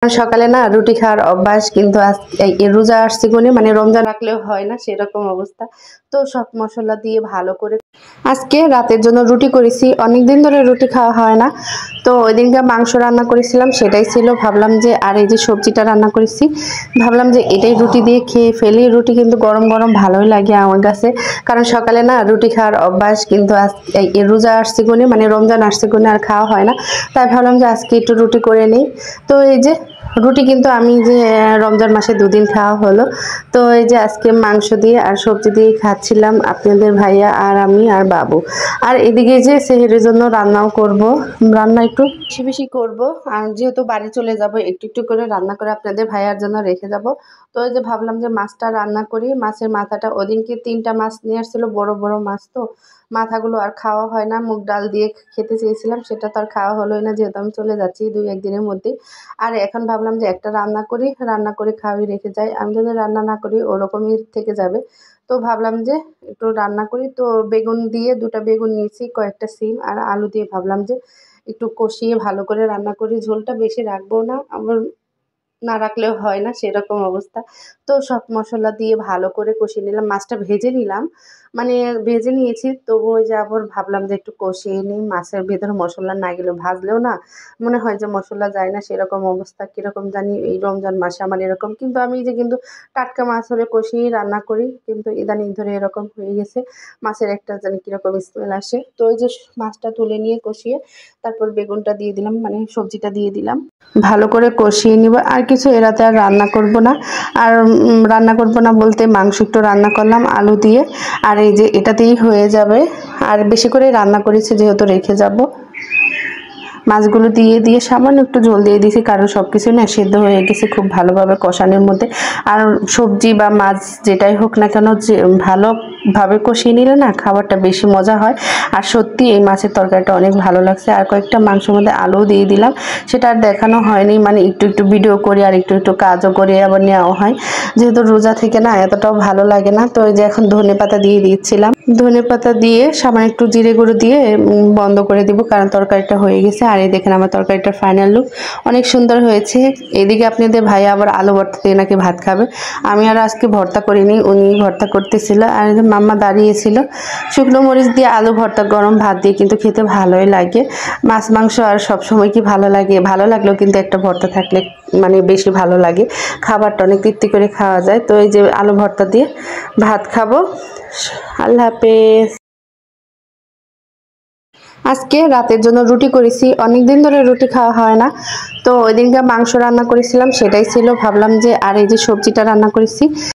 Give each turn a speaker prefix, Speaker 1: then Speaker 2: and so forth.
Speaker 1: সকালে না রুটি খাওয়ার অভ্যাস কিন্তু এই রোজা আসছে কোনে মানে রমজান রাখলেও হয় না সেরকম অবস্থা। তো সব মশলা দিয়ে ভালো করে আজকে রাতের জন্য রুটি করেছি। অনেকদিন ধরে রুটি খাওয়া হয় না, তো ওই দিনকে মাংস রান্না করেছিলাম সেটাই ছিল। ভাবলাম যে আর এই যে সবজিটা রান্না করেছি, ভাবলাম যে এটাই রুটি দিয়ে খেয়ে ফেলি। রুটি কিন্তু গরম গরম ভালোই লাগে আমার কাছে, কারণ সকালে না রুটি খাওয়ার অভ্যাস কিন্তু এই রোজা আসছে কোনে মানে রমজান আসছে কোনে আর খাওয়া হয় না। তাই ভাবলাম যে আজকে একটু রুটি করে নিই। তো এই যে রুটি কিন্তু আমি যে রমজান মাসে দুদিন খাওয়া হলো। তো এই যে আজকে মাংস দিয়ে আর সবজি দিয়ে খাচ্ছিলাম, আপনাদের ভাইয়া আর আমি আর বাবু। আর এদিকে যে সেহরির জন্য রান্নাও করব, রান্না একটু বেশি বেশি করব। আর যেহেতু বাড়ি চলে যাব একটু একটু করে রান্না করে আপনাদের ভাইয়ার জন্য রেখে যাব। তো এই যে ভাবলাম যে মাছটা রান্না করি। মাছের মাথাটা ওদিনকে 3টা মাছ নিয়ে আসছিল, বড় বড় মাছ, তো মাথাগুলো আর খাওয়া হয় না। মুগ ডাল দিয়ে খেতে চেয়েছিলাম, সেটা তো আর খাওয়া হলোই না যেহেতু আমি চলে যাচ্ছি 2-1 দিনের মধ্যেই। আর এখন ভাবলাম যে একটা রান্না করি, রান্না করে খাওয়াই রেখে যাই। আমি যদি রান্না না করি ওরকমই থেকে যাবে। তো ভাবলাম যে একটু রান্না করি। তো বেগুন দিয়ে 2টা বেগুন নিয়েছি, কয়েকটা সিম আর আলু দিয়ে ভাবলাম যে একটু কষিয়ে ভালো করে রান্না করি। ঝোলটা বেশি রাখবো না, আবার না রাখলেও হয় না সেরকম অবস্থা। তো সব মশলা দিয়ে ভালো করে কষিয়ে নিলাম, মাছটা ভেজে নিলাম, মানে ভেজে নিয়েছি। তবু ওই যে আবার ভাবলাম যে একটু কষিয়ে নিই, মাছের ভেতরে মশলা না গেলেও ভাজলেও না মনে হয় যে মশলা যায় না সেরকম অবস্থা। কীরকম জানি এই রমজান মাসে আমার এরকম, কিন্তু আমি যে কিন্তু টাটকা মাছ হলে কষিয়ে রান্না করি, কিন্তু ইদানিং ধরে এরকম হয়ে গেছে, মাছের একটা জানি কীরকম স্মেল আসে। তো ওই যে মাছটা তুলে নিয়ে কষিয়ে তারপর বেগুনটা দিয়ে দিলাম, মানে সবজিটা দিয়ে দিলাম, ভালো করে কষিয়ে নিব। আর কিছু এরাতে আর রান্না করব না। আর রান্না করব না বলতে মাংস একটু রান্না করলাম আলু দিয়ে, আর এই যে এটাতেই হয়ে যাবে। আর বেশি করে রান্না করেছি যেহেতু রেখে যাব। মাছগুলো দিয়ে দিয়ে সামান্য একটু ঝোল দিয়ে দিয়েছি, কারণ সব কিছু না সেদ্ধ হয়ে গেছে খুব ভালোভাবে কষানোর মধ্যে। আর সবজি বা মাছ যেটাই হোক না কেন, যে ভালোভাবে কষিয়ে নিলে না খাবারটা বেশি মজা হয়। আর সত্যি এই মাছের তরকারিটা অনেক ভালো লাগছে। আর কয়েকটা মাংসের মধ্যে আলু দিয়ে দিলাম, সেটা আর দেখানো হয়নি, মানে একটু একটু ভিডিও করি আর একটু একটু কাজও করে আবার নেওয়া হয়, যেহেতু রোজা থেকে না এতটাও ভালো লাগে না। তো এই যে এখন ধনেপাতা দিয়ে দিচ্ছিলাম, ধনেপাতা দিয়ে সামান্য একটু জিরে গুঁড়ো দিয়ে বন্ধ করে দিব, কারণ তরকারিটা হয়ে গেছে। আর এই দেখেন আমার তরকারিটার ফাইনাল লুক অনেক সুন্দর হয়েছে। এদিকে আপনাদের ভাই আবার আলু ভর্তা দিয়ে নাকি ভাত খাবে। আমি আর আজকে ভর্তা করিনি, উনি ভর্তা করতেছিল। আর মাম্মা দাঁড়িয়েছিল। শুকনো মরিচ দিয়ে আলু ভর্তা গরম ভাত দিয়ে কিন্তু খেতে ভালোই লাগে। মাছ মাংস আর সব সময় কি ভালো লাগে, ভালো লাগলেও কিন্তু একটা ভর্তা থাকলে মানে বেশি ভালো লাগে, খাবারটা অনেক তৃপ্তি করে খাওয়া যায়। তো এই যে আলু ভর্তা দিয়ে ভাত খাবো। আল্লাহ হাফেজ। আজকে রাতের জন্য রুটি করেছি, অনেকদিন ধরে রুটি খাওয়া হয় না, তো ওই দিনকে মাংস রান্না করেছিলাম সেটাই ছিল। ভাবলাম যে আর এই যে সবজিটা রান্না করেছি